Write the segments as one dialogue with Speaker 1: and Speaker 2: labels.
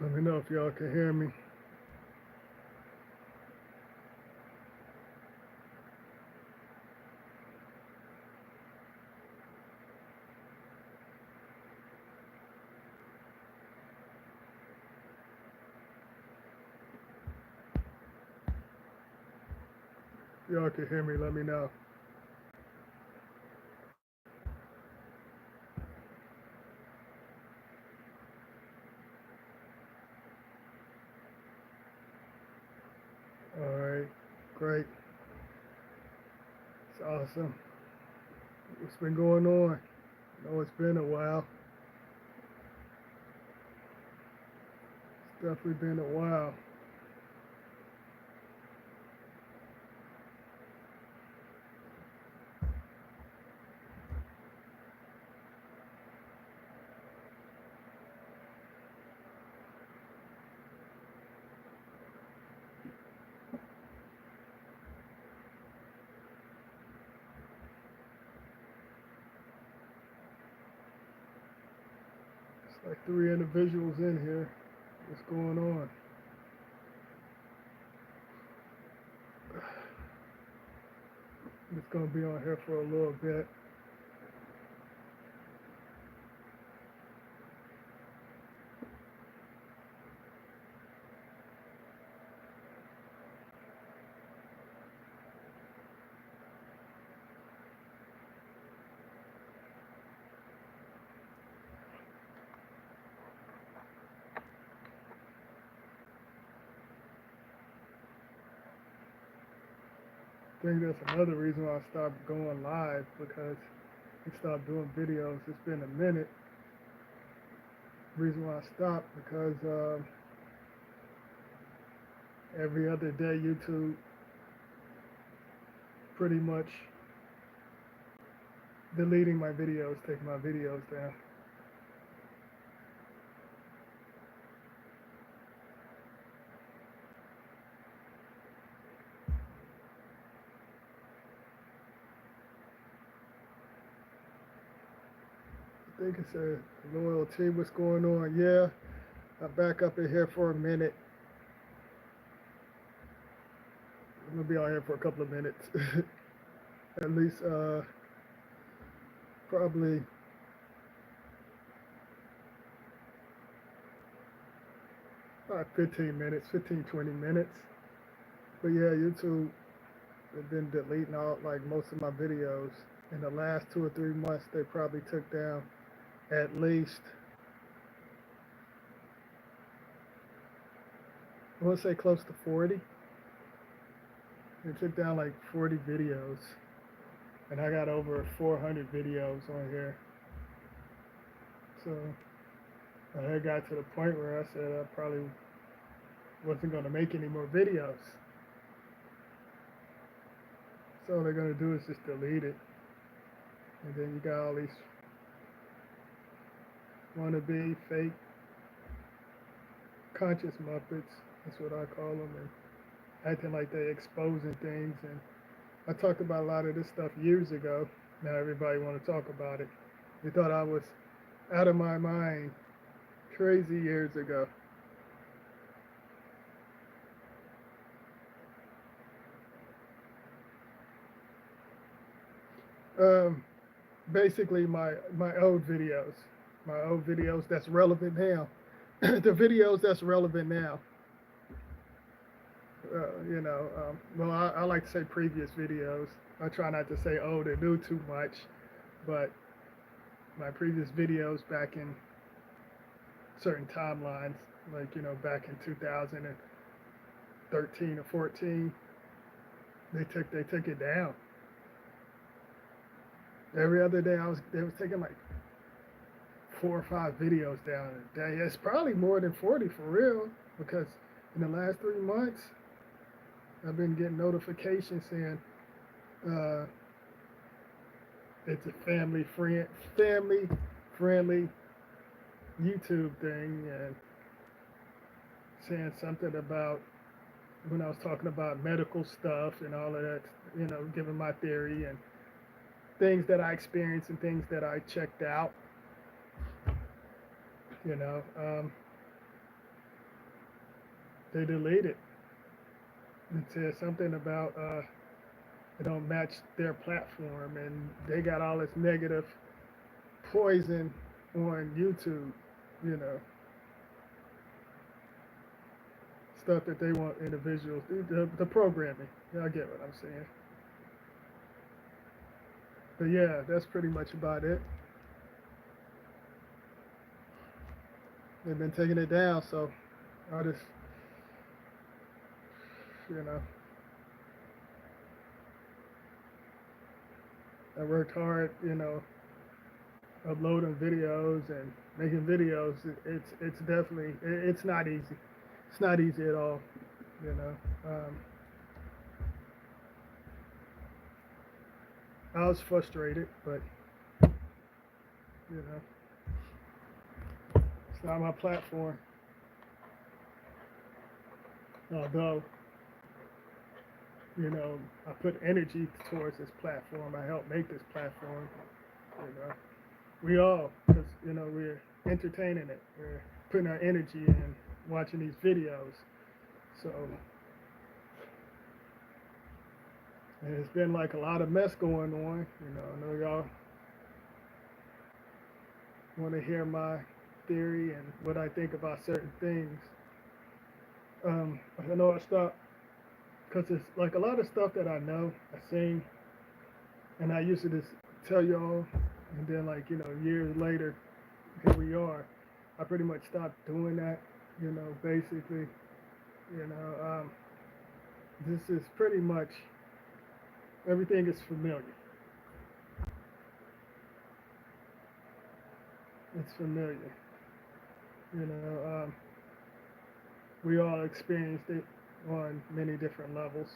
Speaker 1: Let me know if y'all can hear me. If y'all can hear me, let me know. All right, great. It's awesome. What's been going on? I know it's been a while. It's definitely been a while. It's like 3 individuals in here. What's going on? It's gonna be on here for a little bit. I think that's another reason why I stopped going live because we stopped doing videos. It's been a minute. Reason why I stopped because every other day YouTube pretty much deleting my videos, taking my videos down. I think it's a loyalty. What's going on? Yeah, I'll back up in here for a minute. I'm gonna be on here for a couple of minutes, at least probably 15 minutes, 15, 20 minutes. But yeah, YouTube have been deleting out like most of my videos. In the last 2 or 3 months, they probably took down at least, I want to say close to 40. They took down like 40 videos. And I got over 400 videos on here. So I got to the point where I said I probably wasn't going to make any more videos. So all they're going to do is just delete it. And then you got all these wannabe fake conscious Muppets. That's what I call them. And acting like they're exposing things. And I talked about a lot of this stuff years ago. Now everybody want to talk about it. They thought I was out of my mind crazy years ago. Um, Basically my old videos that's relevant now, the videos that's relevant now. Well, I like to say previous videos. I try not to say old and new too much, but my previous videos back in certain timelines, like back in 2013 or 14, they took it down. Every other day they was taking like 4 or 5 videos down a day. It's probably more than 40 for real because in the last 3 months I've been getting notifications saying uh, it's a family friendly YouTube thing and saying something about when I was talking about medical stuff and all of that, giving my theory and things that I experienced and things that I checked out, you know. they deleted and said something about it don't match their platform, and they got all this negative poison on YouTube, you know, stuff that they want individuals, the programming. Y'all get what I'm saying. But yeah, that's pretty much about it. They've been taking it down, so I just, you know, I worked hard, you know, uploading videos and making videos. It's definitely, it's not easy. It's not easy at all, you know. I was frustrated, but you know, it's not my platform. Although, you know, I put energy towards this platform. I helped make this platform. You know, we all, because you know, we're entertaining it. We're putting our energy in watching these videos. So, and it's been like a lot of mess going on. You know, I know y'all want to hear my theory and what I think about certain things. I know I stopped because it's like a lot of stuff that I know, I seen, and I used to just tell y'all, and then like, you know, years later, here we are. I pretty much stopped doing that, you know, basically, you know, this is pretty much, everything is familiar. It's familiar, you know, we all experienced it on many different levels.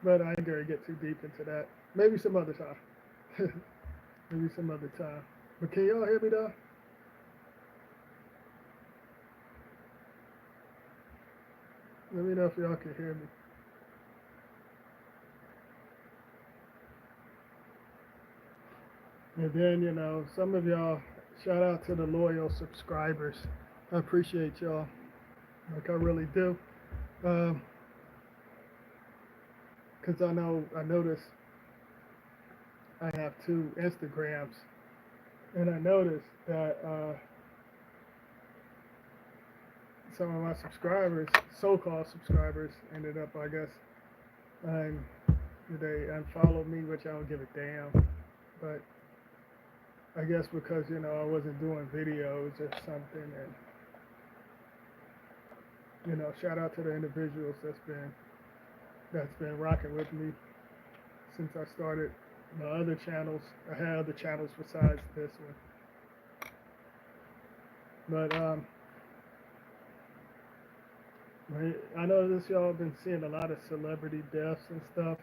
Speaker 1: But I ain't gonna get too deep into that. Maybe some other time. Maybe some other time. But can y'all hear me though? Let me know if y'all can hear me. And then, you know, some of y'all, shout out to the loyal subscribers. I appreciate y'all. Like I really do. Because I noticed I have two Instagrams. And I noticed that some of my subscribers, so-called subscribers, ended up, I guess, they unfollowed me, which I don't give a damn. But I guess because, you know, I wasn't doing videos or something. And, you know, shout out to the individuals that's been rocking with me since I started my other channels. I had other channels besides this one. But I know this y'all been seeing a lot of celebrity deaths and stuff.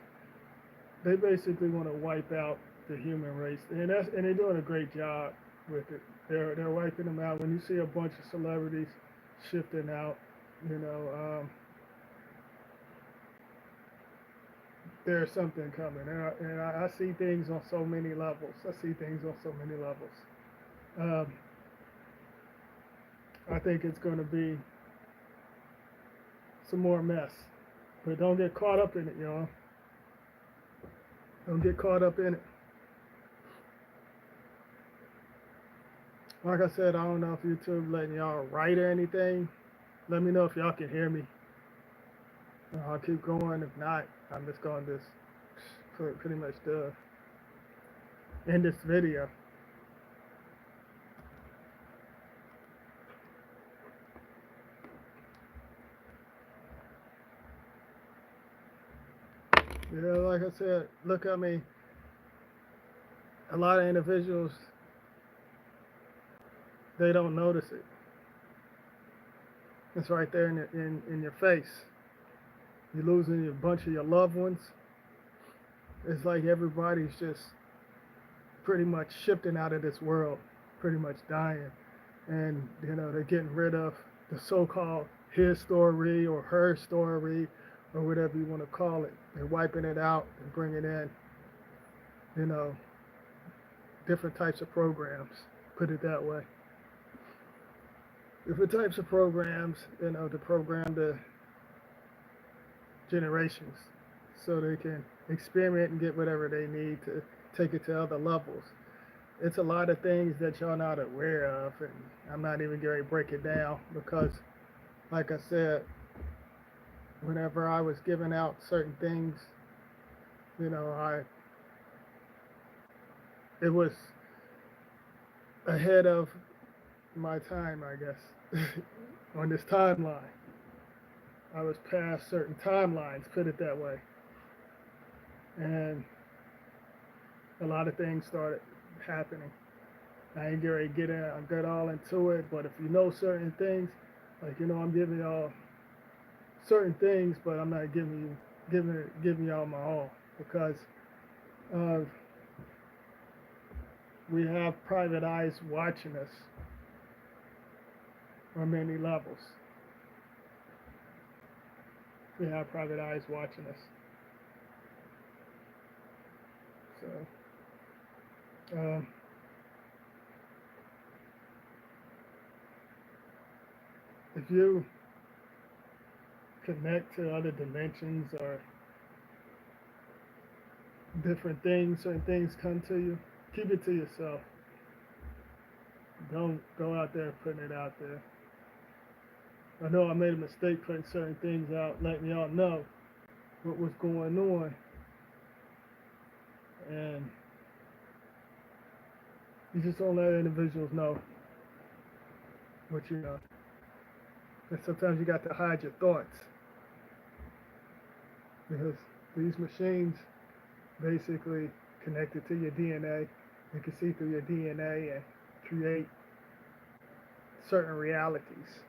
Speaker 1: They basically want to wipe out the human race, and they're doing a great job with it. They're wiping them out. When you see a bunch of celebrities shifting out, you know, there's something coming, and I see things on so many levels. I see things on so many levels. I think it's going to be some more mess, but don't get caught up in it, y'all. Don't get caught up in it. Like I said, I don't know if YouTube letting y'all write or anything. Let me know if y'all can hear me. I'll keep going. If not, I'm just going to pretty much end this video. Yeah, like I said, look at me. A lot of individuals, they don't notice it. It's right there in your face. You're losing a bunch of your loved ones. It's like everybody's just pretty much shifting out of this world, pretty much dying. And, you know, they're getting rid of the so-called his story or her story or whatever you want to call it. They're wiping it out and bringing in, you know, different types of programs, put it that way. different types of programs, to program the generations so they can experiment and get whatever they need to take it to other levels. It's a lot of things that y'all not aware of, and I'm not even going to break it down because, like I said, whenever I was giving out certain things, it was ahead of my time, I guess, on this timeline. I was past certain timelines, put it that way. And a lot of things started happening. I ain't gonna get all into it, but if you know certain things, like I'm giving y'all certain things, but I'm not giving y'all my all because we have private eyes watching us on many levels. We have private eyes watching us. So, if you connect to other dimensions or different things, certain things come to you, keep it to yourself. Don't go out there putting it out there. I know I made a mistake putting certain things out, letting y'all know what was going on. And you just don't let individuals know what you know. And sometimes you got to hide your thoughts. Because these machines basically connected to your DNA. You can see through your DNA and create certain realities.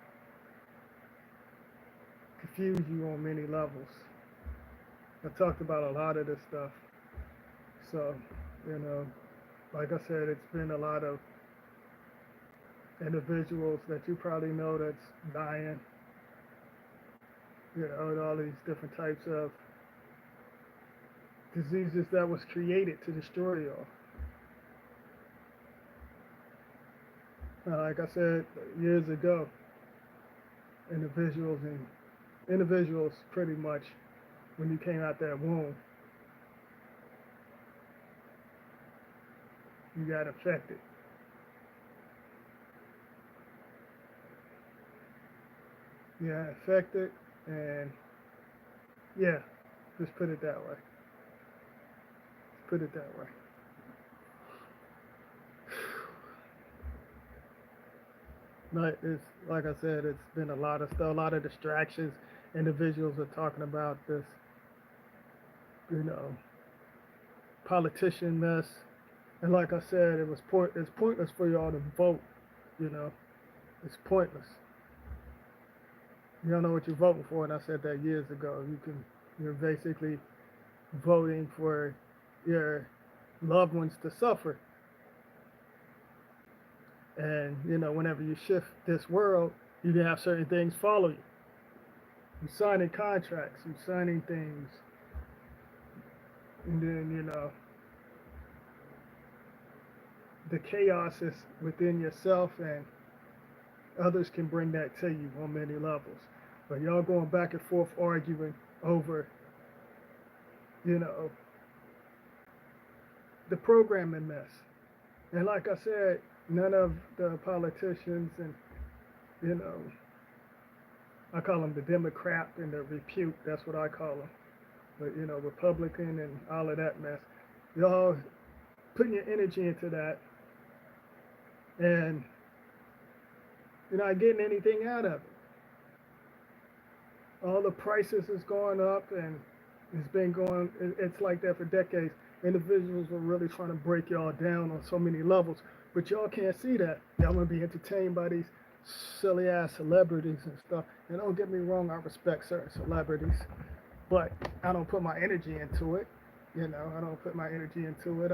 Speaker 1: Confuse you on many levels. I talked about a lot of this stuff. So, like I said, it's been a lot of individuals that you probably know that's dying. All these different types of diseases that was created to destroy y'all. Like I said years ago, individuals pretty much, when you came out that womb, you got affected. You got affected, and yeah, just put it that way. Put it that way. But it's like I said, it's been a lot of stuff, a lot of distractions. Individuals are talking about this, politician mess, and like I said, it's pointless for y'all to vote. It's pointless. You don't know what you're voting for, and I said that years ago. You're basically voting for your loved ones to suffer. And whenever you shift this world, you can have certain things follow you. You're signing contracts, you're signing things, and then the chaos is within yourself, and others can bring that to you on many levels. But y'all going back and forth arguing over, the programming mess. And like I said, none of the politicians and, I call them the Democrat and the repute, that's what I call them. But, Republican and all of that mess. Y'all putting your energy into that and you're not getting anything out of it. All the prices is going up, and it's like that for decades. Individuals are really trying to break y'all down on so many levels, but y'all can't see that. Y'all want to be entertained by these silly ass celebrities and stuff. And don't get me wrong, I respect certain celebrities, but I don't put my energy into it. I don't put my energy into it.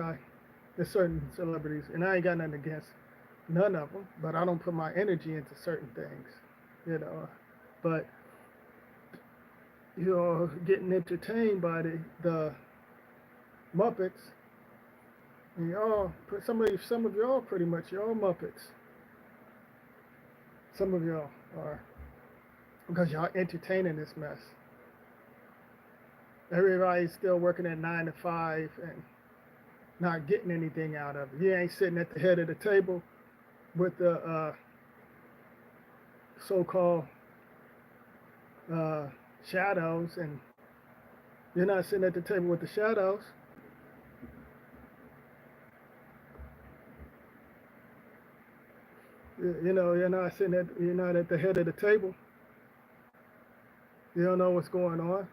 Speaker 1: There's certain celebrities, and I ain't got nothing against none of them, but I don't put my energy into certain things. But getting entertained by the Muppets, and some of y'all pretty much y'all Muppets. Some of y'all are, because y'all entertaining this mess. Everybody's still working at 9 to 5 and not getting anything out of it. You ain't sitting at the head of the table with the so-called shadows, and you're not sitting at the table with the shadows. You know, you're not at the head of the table. You don't know what's going on.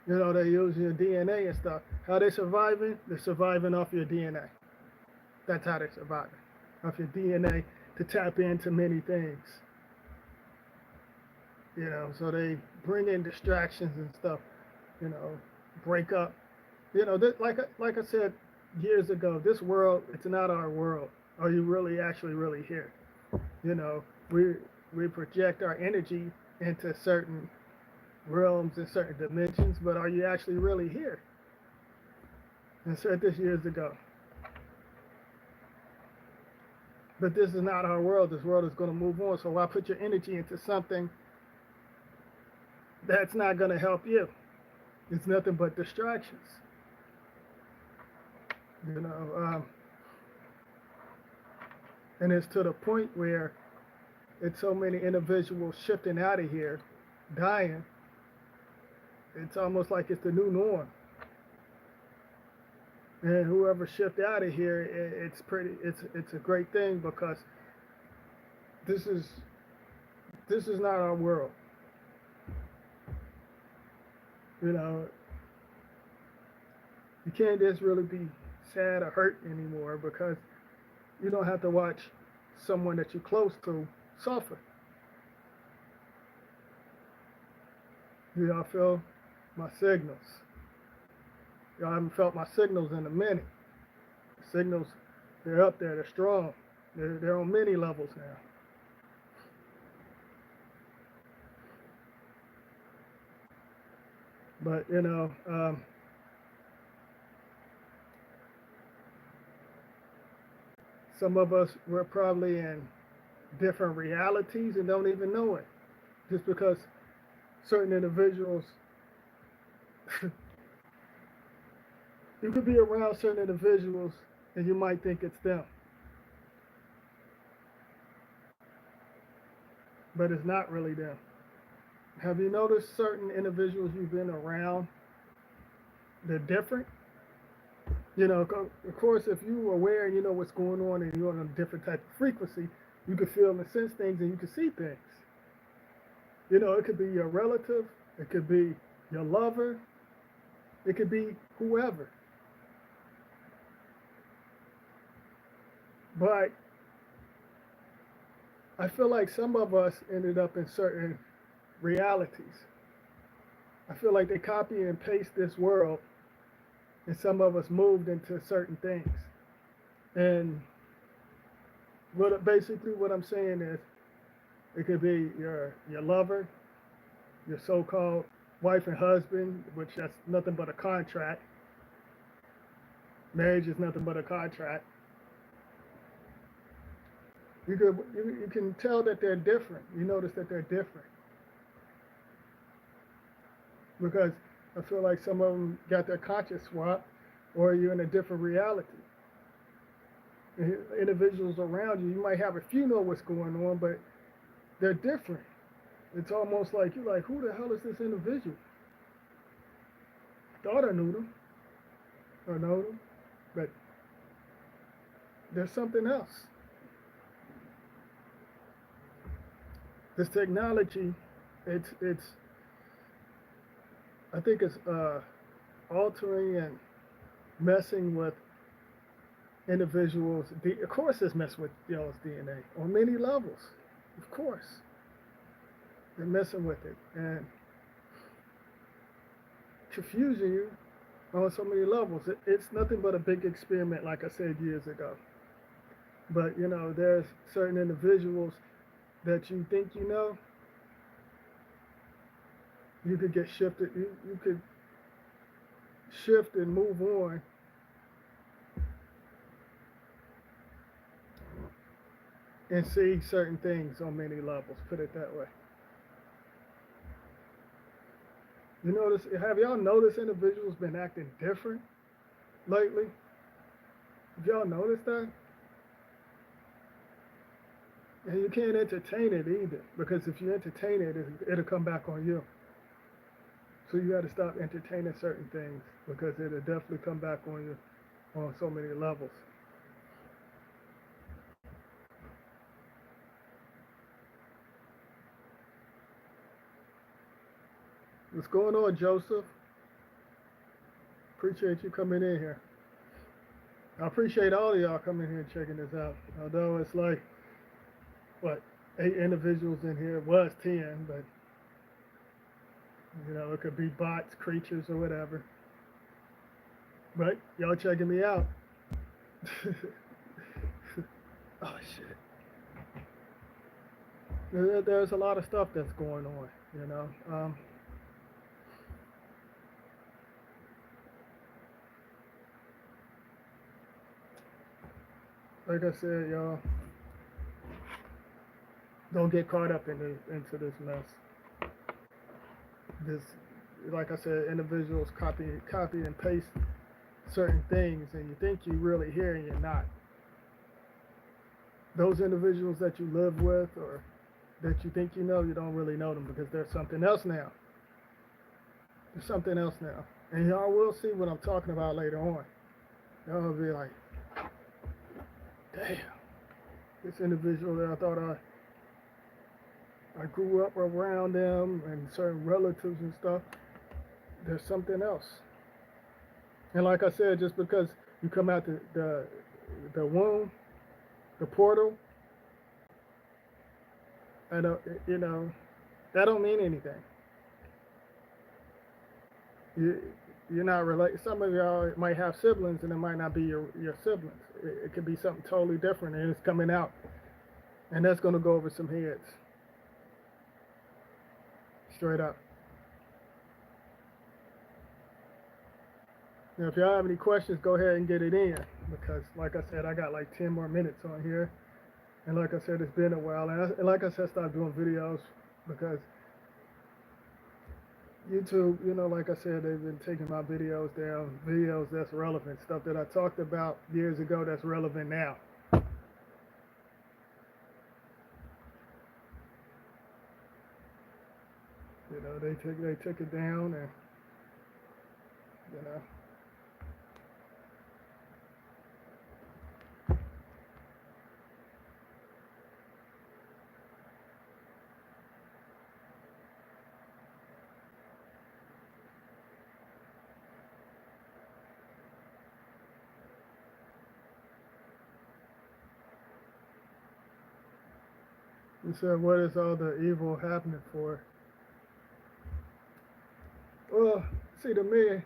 Speaker 1: You know, they use your DNA and stuff. How they surviving? They're surviving off your DNA. That's how they're surviving. Off your DNA to tap into many things. You know, so they bring in distractions and stuff, you know, break up. You know, like I said years ago, this world, it's not our world. Are you really actually really here? You know, we project our energy into certain realms and certain dimensions, but are you actually really here? I said this years ago. But this is not our world. This world is going to move on. So why put your energy into something that's not going to help you? It's nothing but distractions. You know, and it's to the point where it's so many individuals shifting out of here, dying. It's almost like it's the new norm. And whoever shift out of here, it's a great thing, because this is not our world. You know, you can't just really be sad or hurt anymore, because you don't have to watch someone that you're close to suffer. Y'all feel my signals? Y'all haven't felt my signals in a minute. The signals, they're up there, they're strong. They're on many levels now. But, you know, some of us, we're probably in different realities and don't even know it. Just because certain individuals, you could be around certain individuals and you might think it's them. But it's not really them. Have you noticed certain individuals you've been around, they're different? You know, of course, if you're aware and you know what's going on and you're on a different type of frequency, you can feel and sense things and you can see things. You know, it could be your relative, it could be your lover, it could be whoever. But I feel like some of us ended up in certain realities. I feel like they copy and paste this world, and some of us moved into certain things. And basically what I'm saying is, it could be your lover, your so-called wife and husband, which that's nothing but a contract. Marriage is nothing but a contract. You can tell that they're different. You notice that they're different. Because I feel like some of them got their conscious swapped, or you're in a different reality. Individuals around you, you might have a few know what's going on, but they're different. It's almost like you're like, who the hell is this individual? Thought I knew them, or know them, but there's something else. This technology, it's I think it's altering and messing with individuals. Of course, it's messing with y'all's DNA on many levels. Of course, they're messing with it and confusing you on so many levels. It's nothing but a big experiment, like I said years ago. But you know, there's certain individuals that you think you know, you could get shifted. You could shift and move on and see certain things on many levels. Put it that way. You notice? Have y'all noticed individuals been acting different lately? Have y'all noticed that? And you can't entertain it either, because if you entertain it, it'll come back on you. So you got to stop entertaining certain things because it'll definitely come back on you on so many levels. What's going on, Joseph? Appreciate you coming in here. I appreciate all of y'all coming here and checking this out. Although it's like, what, 8 individuals in here. It was 10, but, it could be bots, creatures, or whatever. But y'all checking me out. Oh, shit. There's a lot of stuff that's going on. Like I said, y'all, don't get caught up into this mess. This, like I said, individuals copy and paste certain things, and you think you really hear and you're not. Those individuals that you live with or that you think you don't really know them because there's something else now. There's something else now. And y'all will see what I'm talking about later on. Y'all will be like, damn, this individual that I thought I grew up around them and certain relatives and stuff, there's something else. And like I said, just because you come out the womb, the portal, I don't, that don't mean anything. You're not related. Some of y'all might have siblings, and it might not be your siblings. It could be something totally different, and it's coming out, and that's going to go over some heads, straight up. Now, if y'all have any questions, go ahead and get it in, because like I said, I got like 10 more minutes on here, and like I said, it's been a while, and like I said, I started doing videos because YouTube, like I said, they've been taking my videos down, videos that's relevant, stuff that I talked about years ago that's relevant now. They took it down, and you know. You said, what is all the evil happening for? Well, see, to me,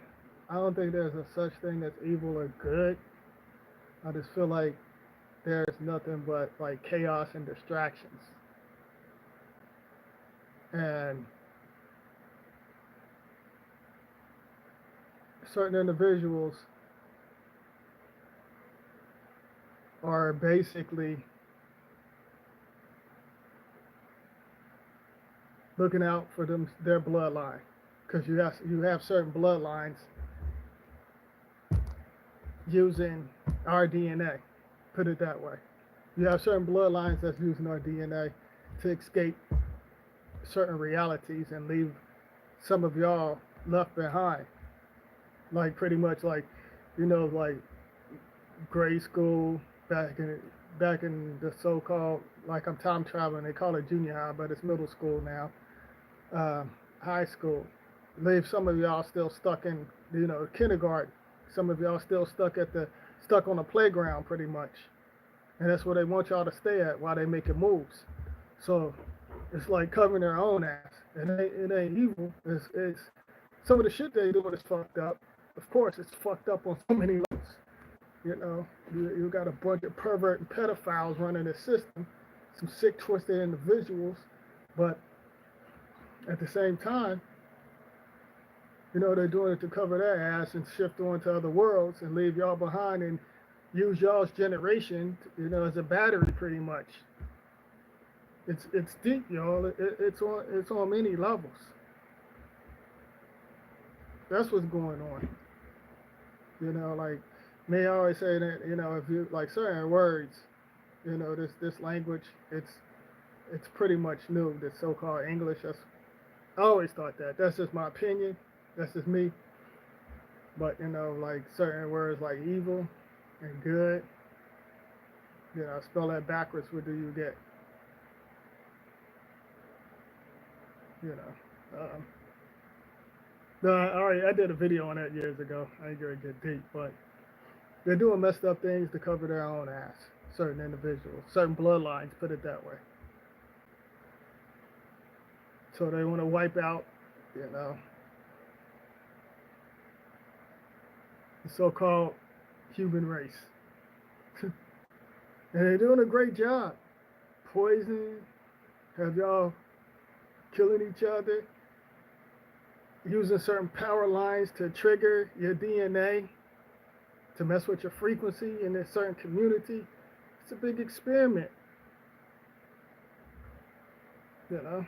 Speaker 1: I don't think there's a such thing as evil or good. I just feel like there's nothing but like chaos and distractions. And certain individuals are basically looking out for their bloodline, because you have certain bloodlines using our DNA. Put it that way. You have certain bloodlines that's using our DNA to escape certain realities and leave some of y'all left behind. Like pretty much like, like grade school back in the so-called, like I'm time traveling. They call it junior high, but it's middle school now. High school. Leave some of y'all still stuck in, kindergarten. Some of y'all still stuck on the playground pretty much. And that's where they want y'all to stay at while they making moves. So it's like covering their own ass. It ain't evil. It's some of the shit they doing is fucked up. Of course, it's fucked up on so many levels. You got a bunch of pervert and pedophiles running the system, some sick, twisted individuals, but at the same time, they're doing it to cover their ass and shift on to other worlds and leave y'all behind and use y'all's generation, as a battery pretty much. It's deep, y'all. It's on many levels. That's what's going on. Like me always say that, if you like certain words, this language, it's pretty much new. This so-called English. I always thought that. That's just my opinion. That's just me. But like certain words like evil and good, spell that backwards. What do you get? You know. No, I did a video on that years ago. I ain't gonna get deep, but they're doing messed up things to cover their own ass. Certain individuals, certain bloodlines, put it that way. So they want to wipe out, you know, the so-called human race, and they're doing a great job. Poison, have y'all killing each other, using certain power lines to trigger your DNA, to mess with your frequency in a certain community. It's a big experiment, you know.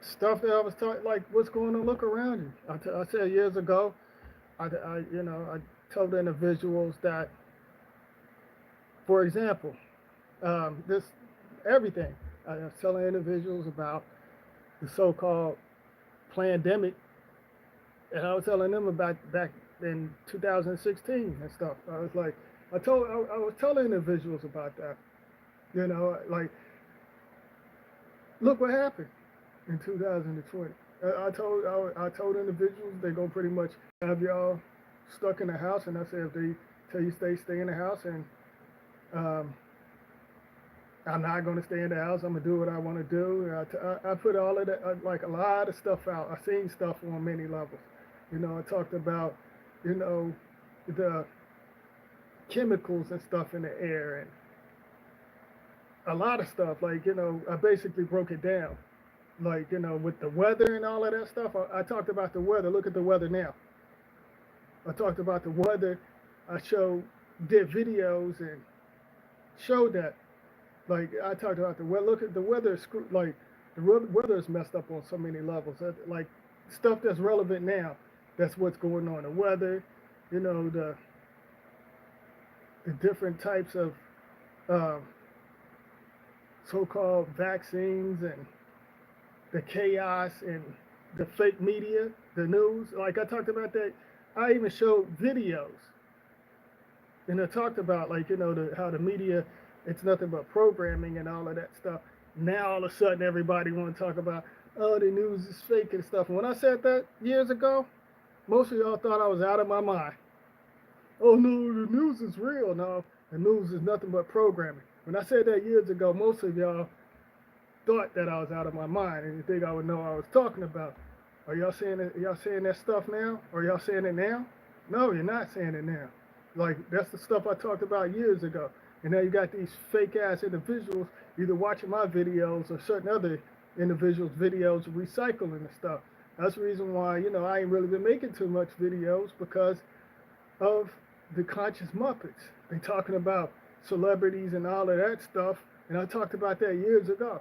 Speaker 1: Stuff that I was talking, like what's going on, look around you. I said years ago, I told individuals that, for example, this everything. I was telling individuals about the so-called pandemic, and I was telling them about back in 2016 and stuff. I was like, I was telling individuals about that. Like, look what happened in 2020. I told individuals they go pretty much have y'all stuck in the house, and I said if they tell you stay in the house, and um, I'm not going to stay in the house. I'm going to do what I want to do. I put all of that, like a lot of stuff out. I seen stuff on many levels. I talked about, you know, the chemicals and stuff in the air, and a lot of stuff. Like, I basically broke it down. Like, with the weather and all of that stuff. I talked about the weather. Look at the weather now. I talked about the weather. I did videos and showed that. Like I talked about the weather. Look at the weather. Like the weather is messed up on so many levels. Like stuff that's relevant now. That's what's going on. The weather, the different types of uh, so-called vaccines, and the chaos and the fake media, the news. Like I talked about that. I even showed videos, and I talked about, like, how the media, it's nothing but programming and all of that stuff. Now all of a sudden everybody want to talk about, oh, the news is fake and stuff. And when I said that years ago, most of y'all thought I was out of my mind. Oh no, the news is real. No, the news is nothing but programming. When I said that years ago, most of y'all thought that I was out of my mind, and you think I would know what I was talking about. Are y'all saying it? Y'all saying that stuff now? Are y'all saying it now? No, you're not saying it now. Like, that's the stuff I talked about years ago. And now you got these fake ass individuals either watching my videos or certain other individuals' videos recycling the stuff. That's the reason why, I ain't really been making too much videos, because of the conscious Muppets. They talking about celebrities and all of that stuff. And I talked about that years ago.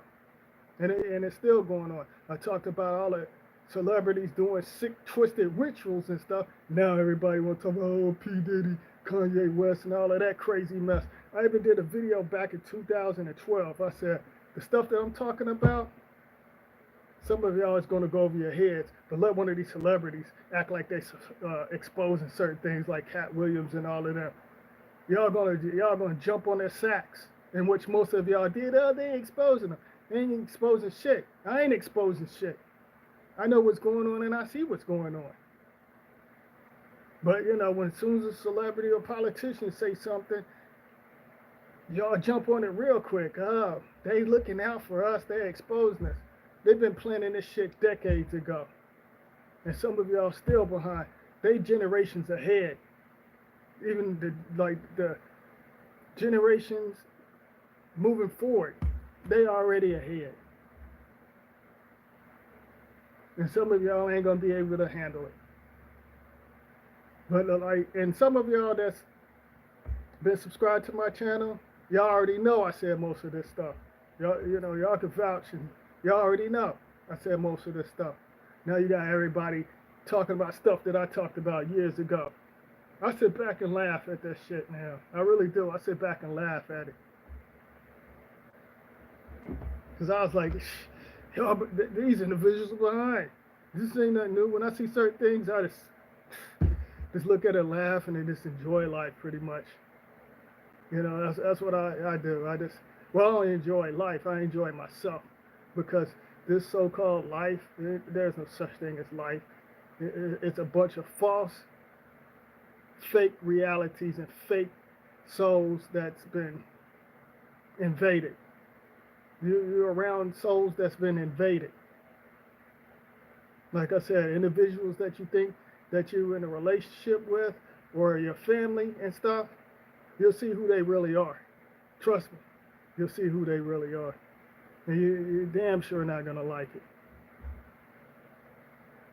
Speaker 1: And it's still going on. I talked about all the celebrities doing sick, twisted rituals and stuff. Now everybody wants to talk about, oh, P. Diddy, Kanye West, and all of that crazy mess. I even did a video back in 2012. I said, the stuff that I'm talking about, some of y'all is going to go over your heads, but let one of these celebrities act like they exposing certain things like Cat Williams and all of them. Y'all gonna jump on their sacks, in which most of y'all did. Oh, they exposing them. They ain't exposing shit. I ain't exposing shit. I know what's going on, and I see what's going on. But when as soon as a celebrity or politician say something, y'all jump on it real quick. Oh, they looking out for us. They exposing us. They've been planning this shit decades ago, and some of y'all still behind. They generations ahead. Even the generations moving forward, they already ahead. And some of y'all ain't gonna be able to handle it. But like, and some of y'all that's been subscribed to my channel, y'all already know I said most of this stuff. Y'all can vouch, and y'all already know I said most of this stuff. Now you got everybody talking about stuff that I talked about years ago. I sit back and laugh at that shit now. I really do. I sit back and laugh at it. Because I was like, y'all, these individuals are behind. This ain't nothing new. When I see certain things, I just look at it, laugh, and then just enjoy life pretty much. That's what I do. I don't enjoy life. I enjoy myself, because this so-called life, there's no such thing as life. It's a bunch of false, fake realities and fake souls that's been invaded. You're around souls that's been invaded. Like I said, individuals that you think that you're in a relationship with, or your family and stuff, you'll see who they really are. Trust me, you'll see who they really are. And you're damn sure not going to like it.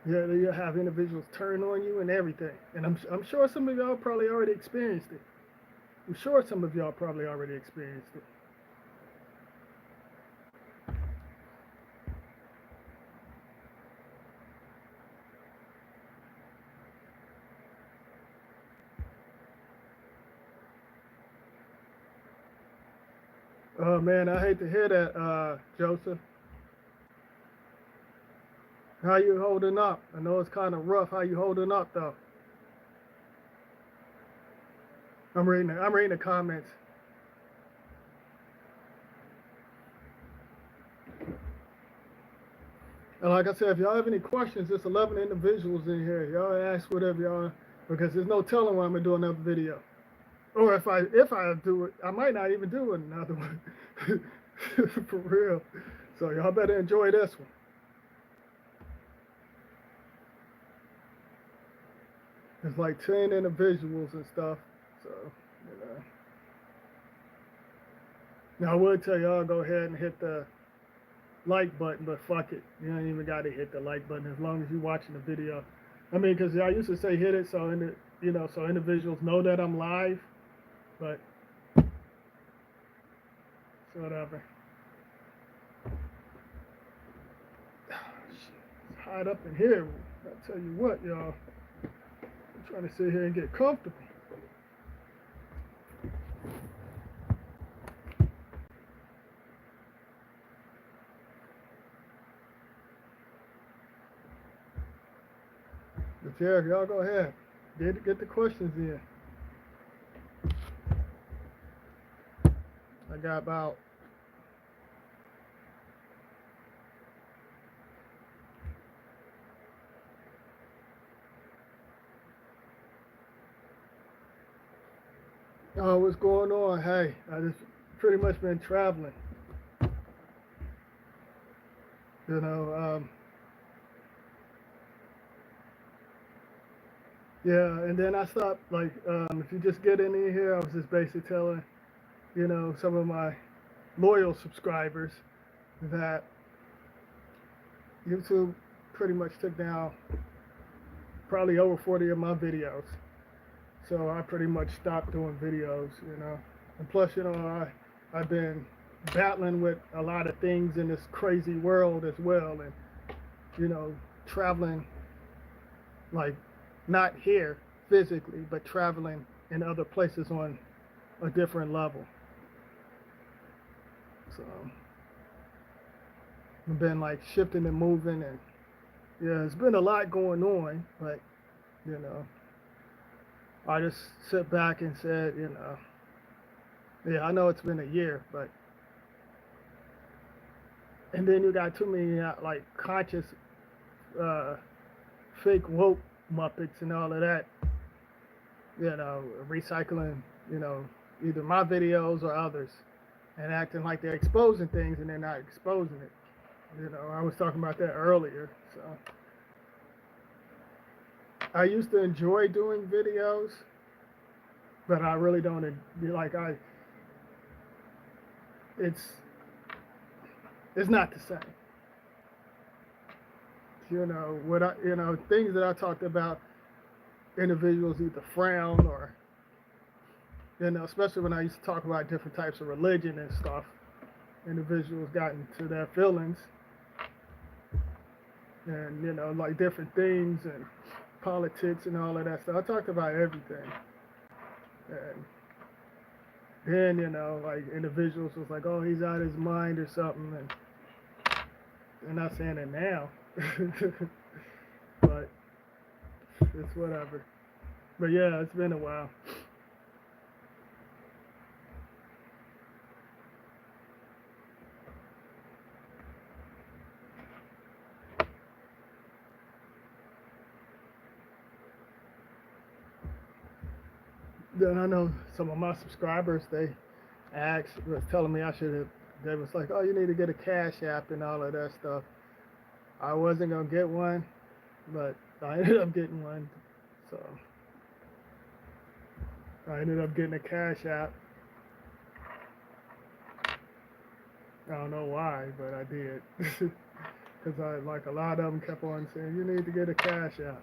Speaker 1: You'll have individuals turn on you and everything. And I'm sure some of y'all probably already experienced it. I'm sure some of y'all probably already experienced it. Oh man, I hate to hear that, Joseph. How you holding up? I know it's kind of rough. How you holding up though? I'm reading the comments. And like I said, if y'all have any questions, there's 11 individuals in here. Y'all ask whatever y'all, because there's no telling when I'm gonna do another video. Or if I do it, I might not even do another one. For real. So y'all better enjoy this one. It's like 10 individuals and stuff. So, Now I would tell y'all go ahead and hit the like button, but fuck it. You don't even got to hit the like button as long as you're watching the video. I mean, because I used to say hit it so so individuals know that I'm live, but whatever. It's hot up in here. I tell you what, y'all. I'm trying to sit here and get comfortable. But yeah, y'all go ahead. Get the questions in. I got about what's going on? Hey, I just pretty much been traveling. Yeah, and then I stopped, like, if you just get in here, I was just basically telling, some of my loyal subscribers that YouTube pretty much took down probably over 40 of my videos. So I pretty much stopped doing videos, And plus, I've been battling with a lot of things in this crazy world as well, and, traveling, like, not here physically, but traveling in other places on a different level. So I've been like shifting and moving, and yeah, it's been a lot going on, but I just sit back and said, yeah, I know it's been a year, but and then you got too many like conscious fake woke Muppets and all of that, recycling, either my videos or others, and acting like they're exposing things and they're not exposing it. I was talking about that earlier. So I used to enjoy doing videos, but I really don't like it's it's not the same. What I things that I talked about, individuals either frown or especially when I used to talk about different types of religion and stuff, individuals got into their feelings and like different things and politics and all of that stuff. I talked about everything, and then like individuals was like, oh, he's out of his mind or something, and they're not saying it now, but it's whatever. But yeah, it's been a while. Then I know some of my subscribers, they was telling me I should have. They was like, oh, you need to get a Cash App and all of that stuff. I wasn't gonna get one, but I ended up getting one. So I ended up getting a Cash App. I don't know why, but I did. Because I like a lot of them kept on saying you need to get a Cash App.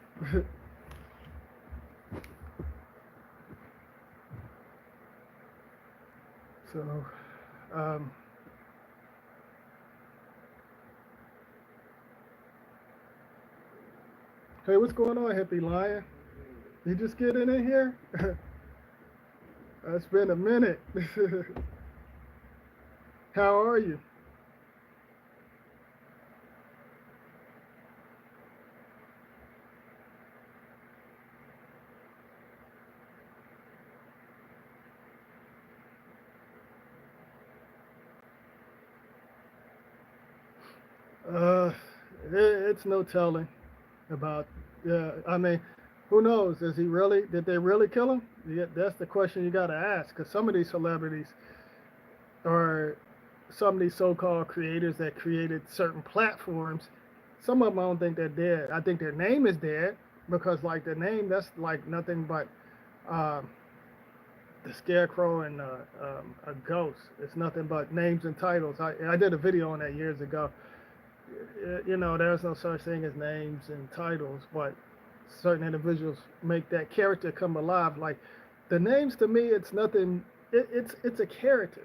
Speaker 1: So, um, hey, what's going on, hippie lion? You just getting in here? It's been a minute. How are you? Uh, it's no telling about. Yeah, I mean, who knows? Is he really? Did they really kill him? Yeah, that's the question you got to ask. Because some of these celebrities are some of these so-called creators that created certain platforms. Some of them I don't think they're dead. I think their name is dead because like the name that's like nothing but um, the scarecrow and a ghost. It's nothing but names and titles. I did a video on that years ago. There's no such thing as names and titles, but certain individuals make that character come alive. Like the names to me, it's nothing. It's a character.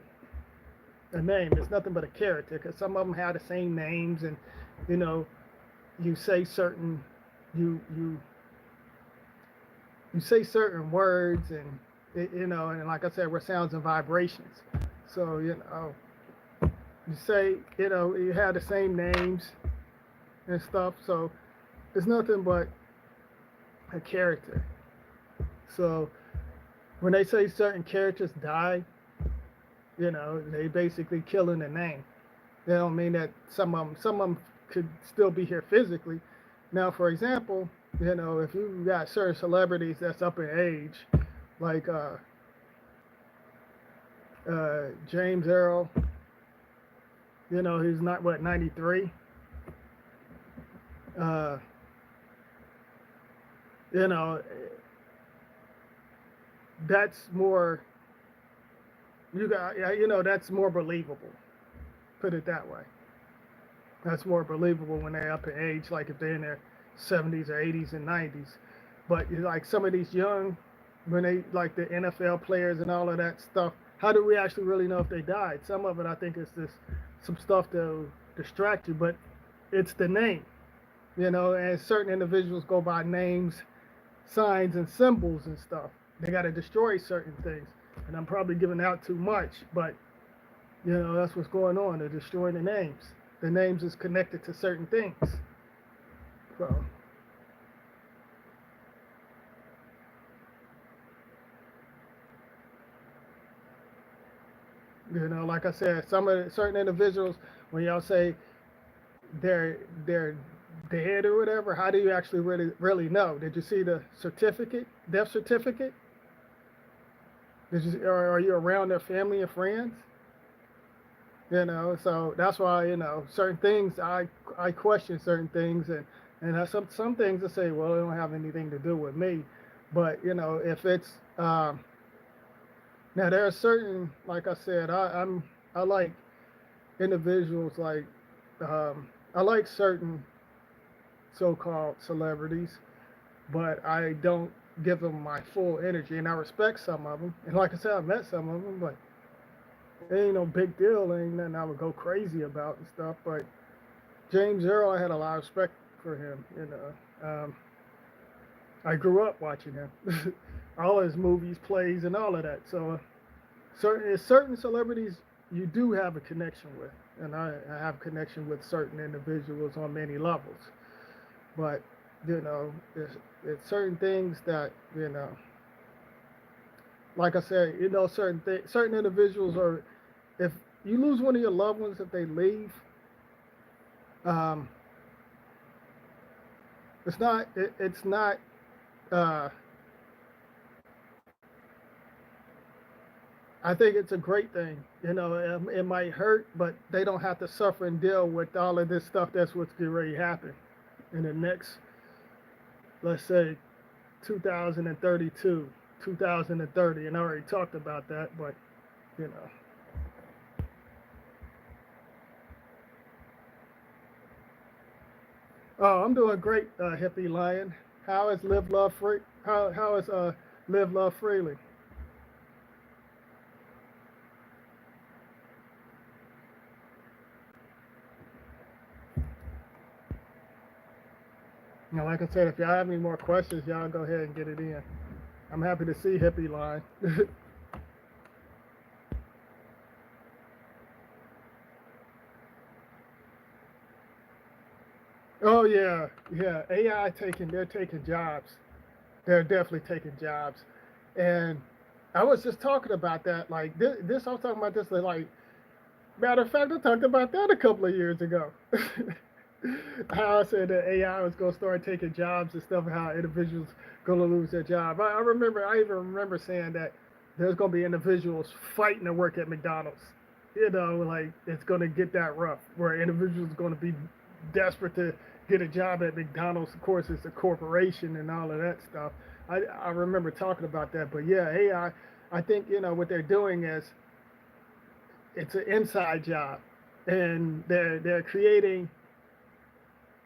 Speaker 1: A name. It's nothing but a character because some of them have the same names, and you know, you say certain, you you you say certain words, and and like I said, we're sounds and vibrations. So you say, you have the same names and stuff. So it's nothing but a character. So when they say certain characters die, they basically killing the name. They don't mean that some of them could still be here physically. Now, for example, if you got certain celebrities that's up in age, like James Earl, he's not what 93. Uh, you know, that's more that's more believable. Put it that way. That's more believable when they're up in age, like if they're in their 70s or 80s and 90s. But like some of these young, when they like the NFL players and all of that stuff, how do we actually really know if they died? Some of it, I think, is just some stuff to distract you, but it's the name, and certain individuals go by names, signs, and symbols and stuff. They got to destroy certain things. And I'm probably giving out too much, but that's what's going on. They're destroying the names. The names is connected to certain things. So, like I said, some of certain individuals, when y'all say they're dead or whatever, how do you actually really know? Did you see the certificate, death certificate? Or are you around their family and friends? So that's why certain things I question certain things, and some things I say, well, it don't have anything to do with me, but if it's now there are certain, like I said, I'm I like individuals like I like certain so-called celebrities, but I don't give them my full energy, and I respect some of them. And like I said, I met some of them, but it ain't no big deal. It ain't nothing I would go crazy about and stuff. But James Earl, I had a lot of respect for him. I grew up watching him, all his movies, plays, and all of that. So certain celebrities you do have a connection with, and I have connection with certain individuals on many levels. But it's certain things that like I said, certain individuals are. If you lose one of your loved ones, if they leave, um, it's not. Uh, I think it's a great thing. It might hurt, but they don't have to suffer and deal with all of this stuff. That's what's getting ready to happen in the next, let's say, 2032, 2030. And I already talked about that, but you know. Oh, I'm doing great, hippie lion. How is live love free? How is live love freely? Like I said, if y'all have any more questions, y'all go ahead and get it in. I'm happy to see hippie lion. Oh yeah, yeah. They're taking jobs. They're definitely taking jobs, and I was just talking about that. Like this I was talking about this. Like matter of fact, I talked about that a couple of years ago. How I said that AI was going to start taking jobs and stuff, and how individuals going to lose their job. I even remember saying that there's going to be individuals fighting to work at McDonald's. Like it's going to get that rough, where individuals are going to be desperate to get a job at McDonald's. Of course, it's a corporation and all of that stuff. I remember talking about that, but yeah, I think what they're doing is it's an inside job, and they're creating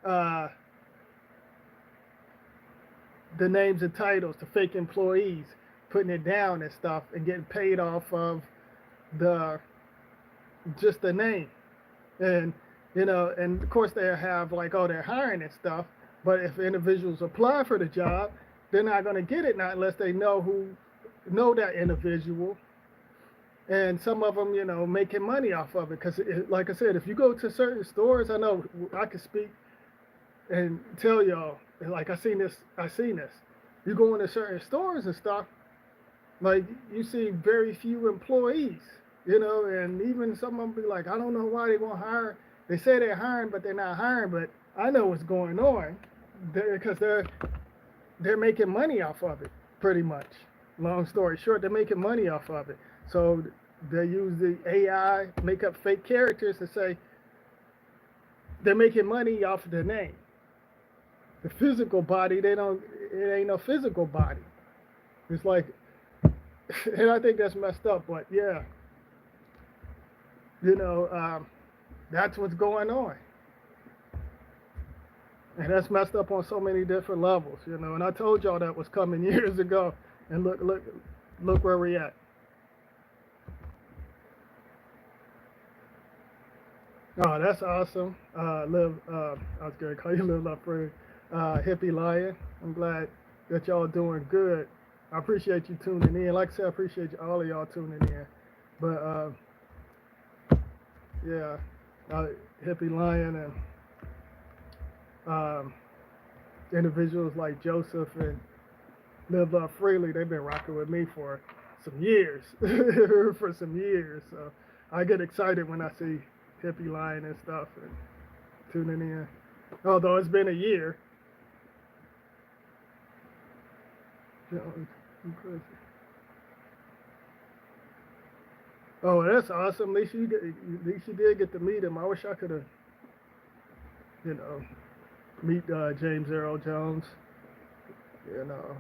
Speaker 1: uh, the names and titles to fake employees, putting it down and stuff, and getting paid off of the just the name, and and of course they have like, oh, they're hiring and stuff, but if individuals apply for the job, they're not going to get it, not unless they know that individual. And some of them, making money off of it. Because, like I said, if you go to certain stores, I know I can speak and tell y'all, like I seen this. You go into certain stores and stuff, like you see very few employees, and even some of them be like, I don't know why they won't hire. They say they're hiring, but they're not hiring. But I know what's going on, because they're making money off of it, pretty much. Long story short, they're making money off of it. So they use the AI, make up fake characters to say they're making money off of the name. The physical body, it ain't no physical body. It's like, and I think that's messed up, but yeah, that's what's going on. And that's messed up on so many different levels, and I told y'all that was coming years ago, and look where we at. Oh, that's awesome. I was going to call you Live Love Free, Hippie Lion. I'm glad that y'all doing good. I appreciate you tuning in. Like I said, I appreciate all of y'all tuning in. But yeah, uh, Hippie Lion and um, individuals like Joseph and Live Love Freely, they've been rocking with me for some years, for some years. So I get excited when I see Hippie Lion and stuff and tuning in. Although it's been a year. Oh, that's awesome. At least you did get to meet him. I wish I could have, you know, meet James Earl Jones. You know,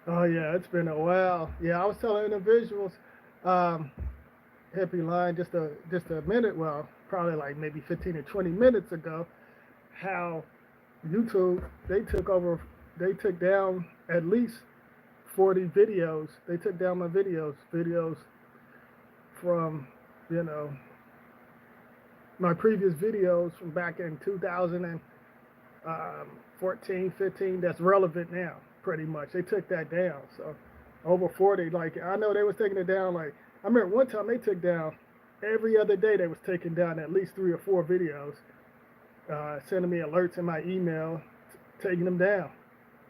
Speaker 1: Oh yeah, it's been a while. Yeah, I was telling individuals, um, hippie line just a minute, well, probably like maybe 15 or 20 minutes ago, how YouTube they took down at least 40 videos. They took down my videos from, you know, my previous videos from back in 2014, 15. That's relevant now, pretty much. They took that down. So over 40. Like I know they was taking it down. Like I remember one time they took down every other day. They was taking down at least 3 or 4 videos, sending me alerts in my email, taking them down.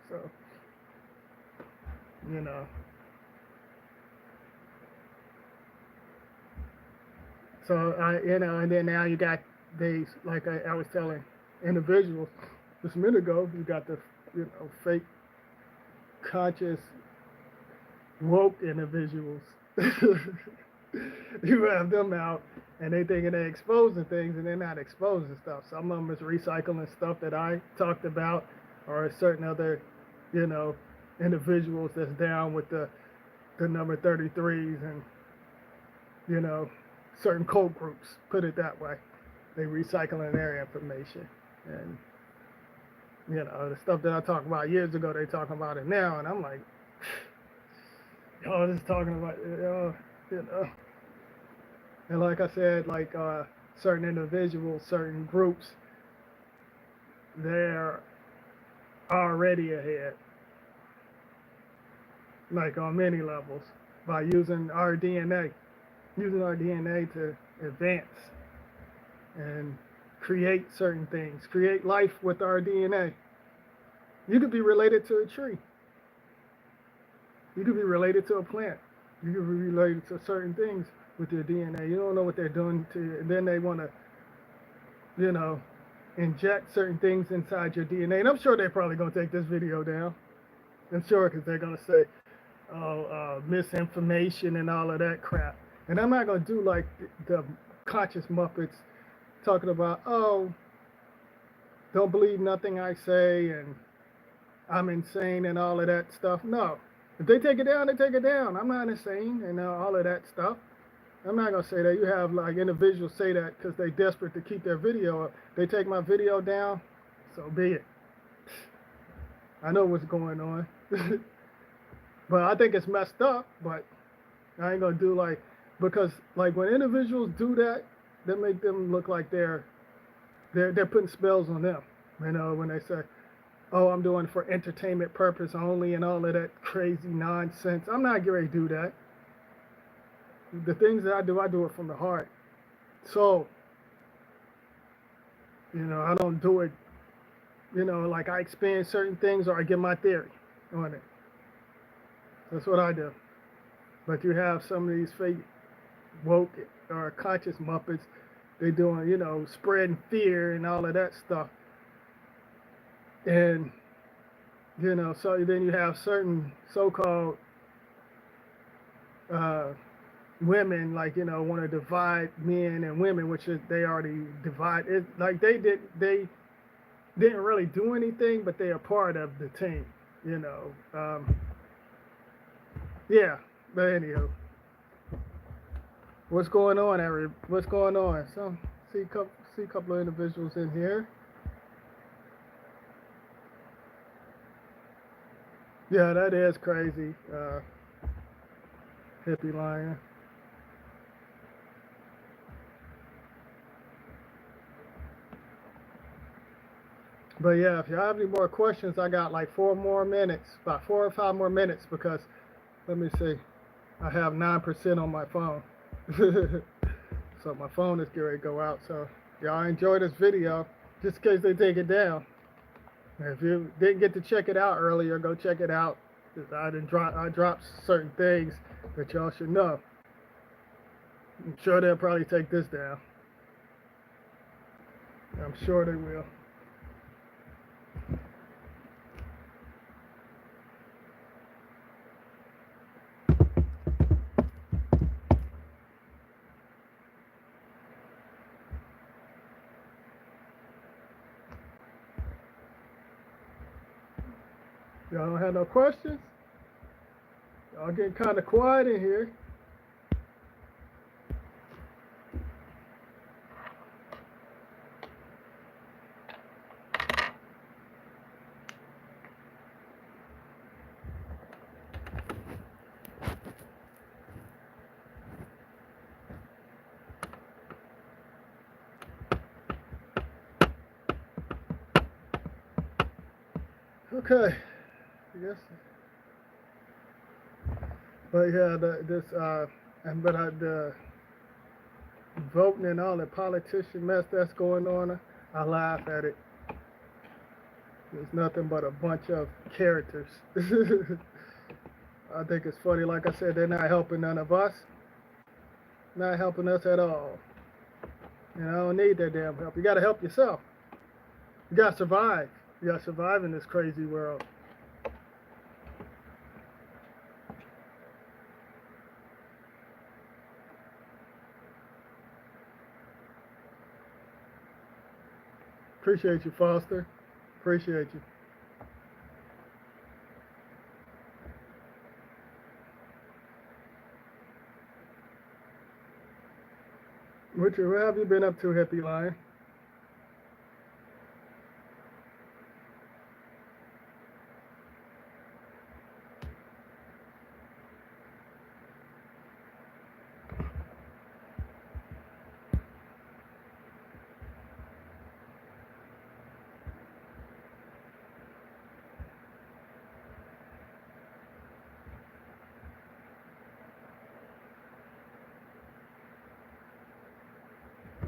Speaker 1: So you know. So and then now you got these, like I was telling individuals just a minute ago, you got the, fake conscious woke individuals. You have them out, and they thinking they're exposing things, and they're not exposing stuff. Some of them is recycling stuff that I talked about, or certain other, you know, individuals that's down with the number 33s and, you know, certain code groups, put it that way. They recycling their information. And, you know, the stuff that I talked about years ago, they talking about it now. And I'm like, oh, this is talking about, you know. And like I said, like certain individuals, certain groups, they're already ahead, like on many levels, by using our DNA, to advance and create certain things, create life with our DNA. You could be related to a tree. You could be related to a plant. You could be related to certain things with your DNA. You don't know what they're doing to you. And then they want to, you know, inject certain things inside your DNA. And I'm sure they're probably going to take this video down. I'm sure, because they're going to say, oh, misinformation and all of that crap. And I'm not going to do like the conscious Muppets talking about, oh, don't believe nothing I say and I'm insane and all of that stuff. No. If they take it down, they take it down. I'm not insane and all of that stuff. I'm not going to say that. You have like individuals say that because they're desperate to keep their video up. They take my video down, so be it. I know what's going on. But I think it's messed up, but I ain't going to do like, because like when individuals do that, they make them look like they're putting spells on them. You know, when they say, oh, I'm doing it for entertainment purpose only and all of that crazy nonsense. I'm not getting ready to do that. The things that I do it from the heart. So, you know, I don't do it, you know, like I expand certain things or I give my theory on it. That's what I do. But you have some of these fake woke or conscious Muppets, they doing, you know, spreading fear and all of that stuff. And, you know, so then you have certain so-called women, like, you know, want to divide men and women, which is, they already divide. It, like they didn't really do anything, but they are part of the team, you know. Yeah, but anywho, what's going on, Eric? What's going on? So see a couple of individuals in here. Yeah, that is crazy. Hippie lion. But yeah, if you have any more questions, I got like 4 more minutes, about 4 or 5 more minutes, because let me see, I have 9% on my phone. So my phone is getting ready to go out. So y'all enjoy this video, just in case they take it down. If you didn't get to check it out earlier, go check it out. I dropped certain things that y'all should know. I'm sure they'll probably take this down. I'm sure they will. Y'all don't have no questions? Y'all getting kind of quiet in here. Okay, I guess. But yeah, the voting and all the politician mess that's going on, I laugh at it. It's nothing but a bunch of characters. I think it's funny. Like I said, they're not helping none of us. Not helping us at all. And I don't need their damn help. You got to help yourself. You got to survive. You got to survive in this crazy world. Appreciate you, Foster. Appreciate you. Richard, what have you been up to, Hippie Lion?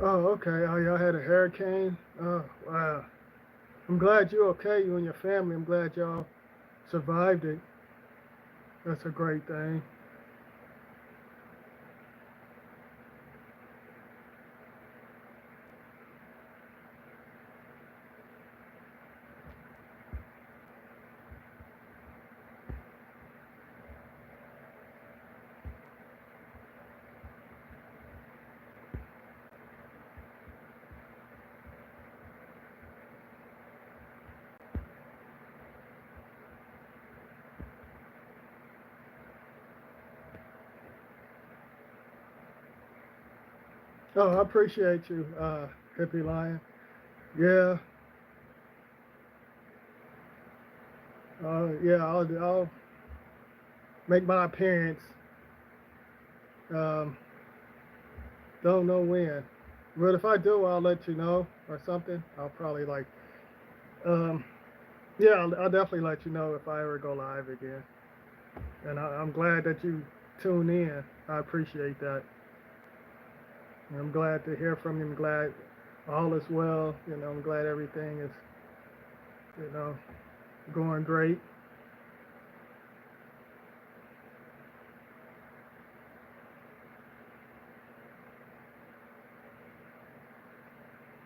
Speaker 1: Oh, okay. Oh, y'all had a hurricane? Oh, wow. I'm glad you're okay, you and your family. I'm glad y'all survived it. That's a great thing. Oh, I appreciate you, Hippie Lion. Yeah, yeah, I'll make my appearance. Um, don't know when, but if I do, I'll let you know or something. I'll probably um, yeah, I'll definitely let you know if I ever go live again. And I'm glad that you tune in. I appreciate that. And I'm glad to hear from you. I'm glad all is well. I'm glad everything is, you know, going great.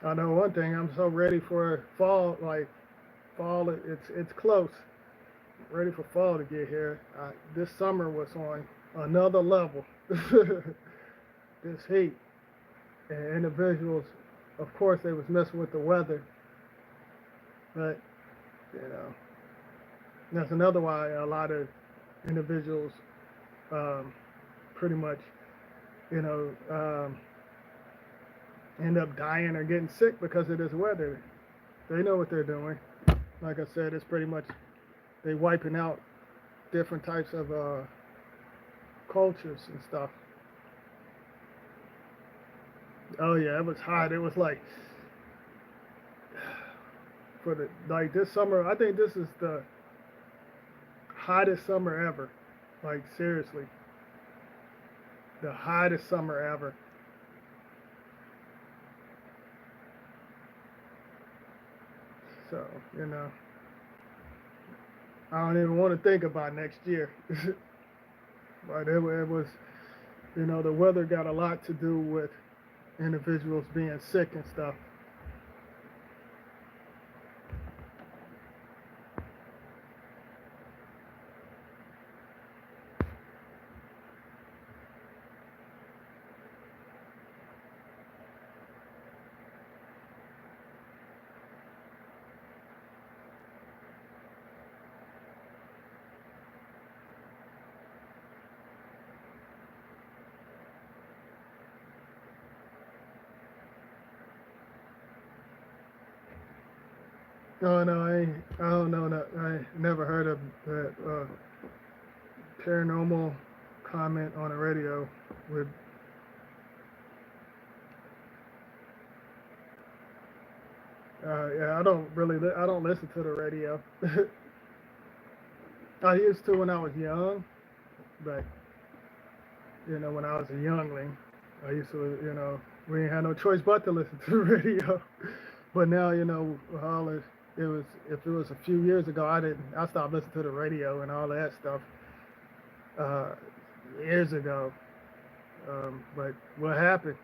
Speaker 1: I know one thing. I'm so ready for fall. Like fall, it's close. Ready for fall to get here. This summer was on another level. This heat and individuals, of course, they was messing with the weather, but you know that's another why a lot of individuals um, pretty much you know end up dying or getting sick because of this weather. They know what they're doing. Like I said, it's pretty much they wiping out different types of cultures and stuff. Oh yeah, it was hot. It was like for the like this summer. I think this is the hottest summer ever. Like seriously, the hottest summer ever. So you know, I don't even want to think about next year. But it was, the weather got a lot to do with individuals being sick and stuff. Oh no, I don't know that. I never heard of that paranormal comment on the radio. With yeah, I don't listen to the radio. I used to when I was young, but when I was a youngling, I used to, we ain't had no choice but to listen to the radio. But now, all it was, if it was a few years ago, I stopped listening to the radio and all that stuff uh, years ago. But what happened?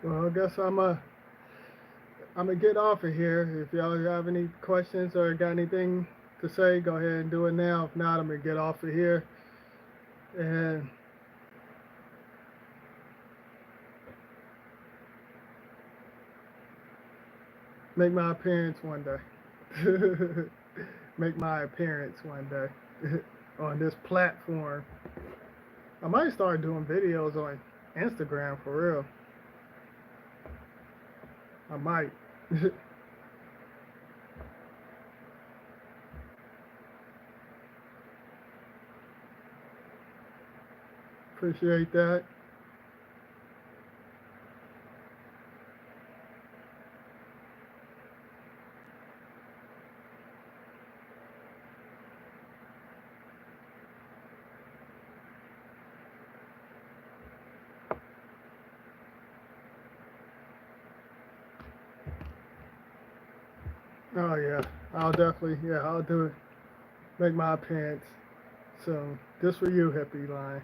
Speaker 1: Well, I guess I'm gonna get off of here. If y'all have any questions or got anything to say, go ahead and do it now. If not, I'm gonna get off of here and make my appearance one day. Make my appearance one day on this platform. I might start doing videos on Instagram for real. I might. Appreciate that. Oh yeah, I'll do it. Make my appearance. So just for you, hippie line.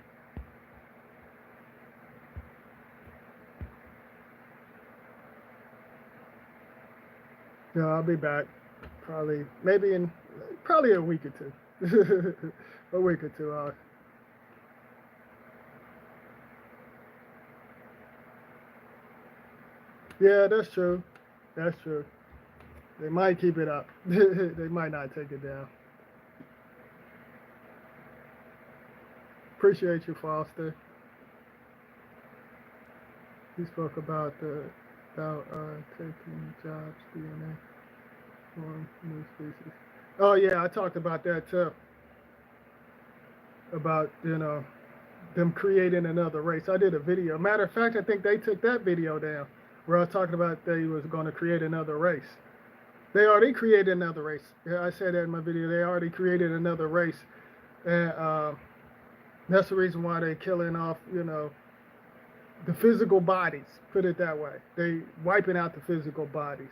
Speaker 1: Yeah, I'll be back. Probably, maybe in probably a week or two. A week or two. Yeah, that's true. That's true. They might keep it up. They might not take it down. Appreciate you, Foster. He spoke about taking jobs, DNA, from new species. Oh yeah, I talked about that too. About them creating another race. I did a video. Matter of fact, I think they took that video down where I was talking about they was going to create another race. They already created another race. Yeah, I said that in my video. They already created another race, and that's the reason why they're killing off, the physical bodies. Put it that way. They wiping out the physical bodies.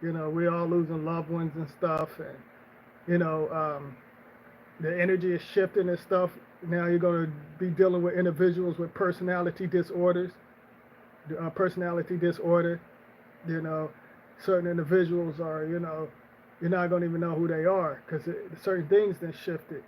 Speaker 1: We all losing loved ones and stuff, and the energy is shifting and stuff. Now you're going to be dealing with individuals with personality disorders, personality disorder. You know, certain individuals are, you're not going to even know who they are because certain things then shifted.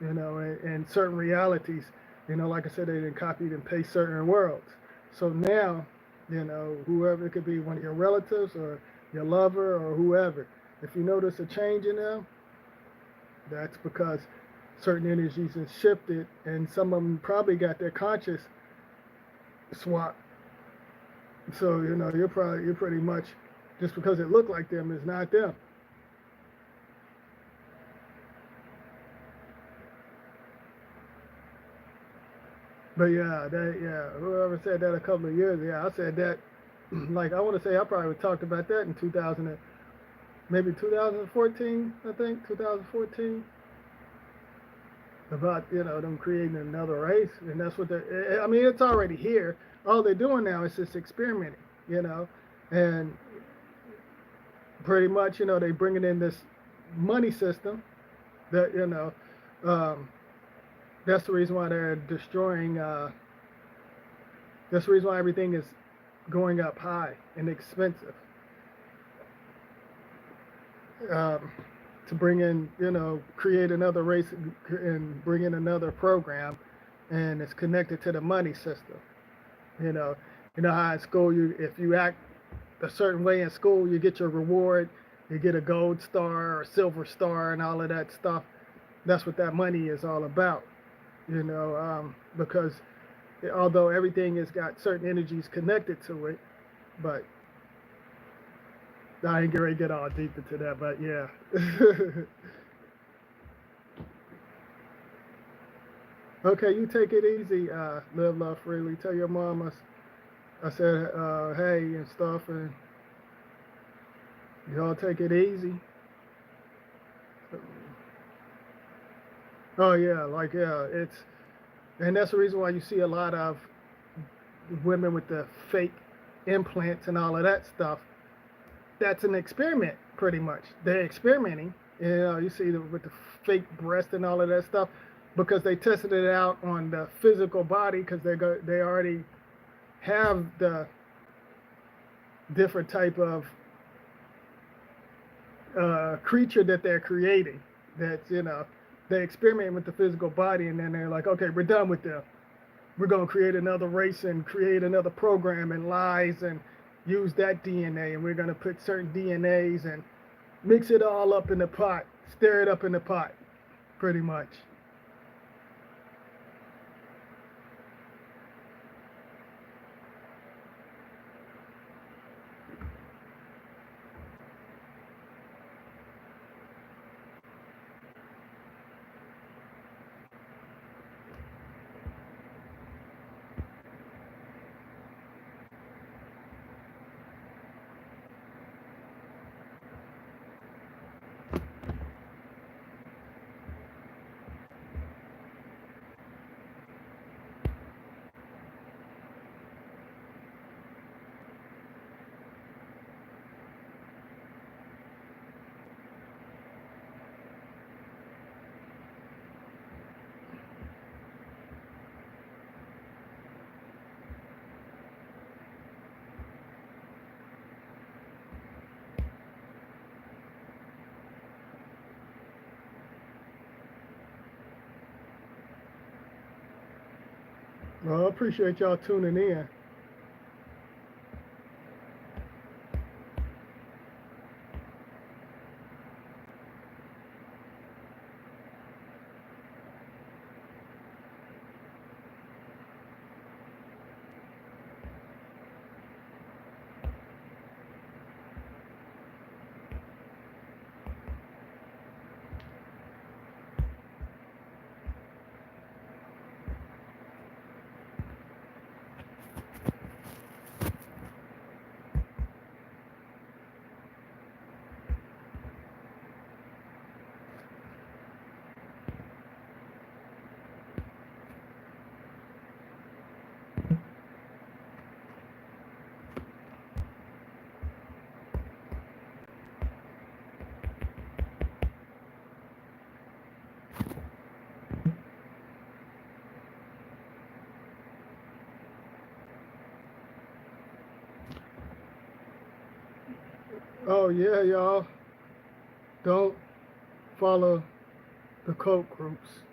Speaker 1: And certain realities. Like I said, they didn't copy and paste certain worlds. So now, whoever, it could be one of your relatives or your lover or whoever. If you notice a change in them, that's because certain energies have shifted, and some of them probably got their conscious swapped. So you're pretty much, just because it looked like them is not them. But yeah, whoever said that a couple of years ago, I said that, like, I want to say I probably talked about that in 2000, maybe 2014, I think, 2014, about, them creating another race. And that's what they're, I mean, it's already here. All they're doing now is just experimenting, you know, and pretty much, they bringing in this money system that, um, that's the reason why they're destroying, that's the reason why everything is going up high and expensive. Um, to bring in, create another race and bring in another program, and it's connected to the money system. You know, how in school, if you act a certain way in school, you get your reward, you get a gold star or silver star and all of that stuff. That's what that money is all about. Because although everything has got certain energies connected to it, but I ain't gonna get all deep into that, but yeah. Okay, you take it easy. Live, love freely. Tell your mama I said hey and stuff, and y'all take it easy. Oh yeah, like it's and that's the reason why you see a lot of women with the fake implants and all of that stuff. That's an experiment, pretty much. They're experimenting. You see with the fake breast and all of that stuff, because they tested it out on the physical body, because they already have the different type of creature that they're creating. That's they experiment with the physical body, and then they're like, okay, we're done with them. We're gonna create another race and create another program and lies and use that DNA, and we're gonna put certain DNAs and mix it all up in the pot, stir it up in the pot, pretty much. Well, I appreciate y'all tuning in. Oh yeah, y'all. Don't follow the cult groups.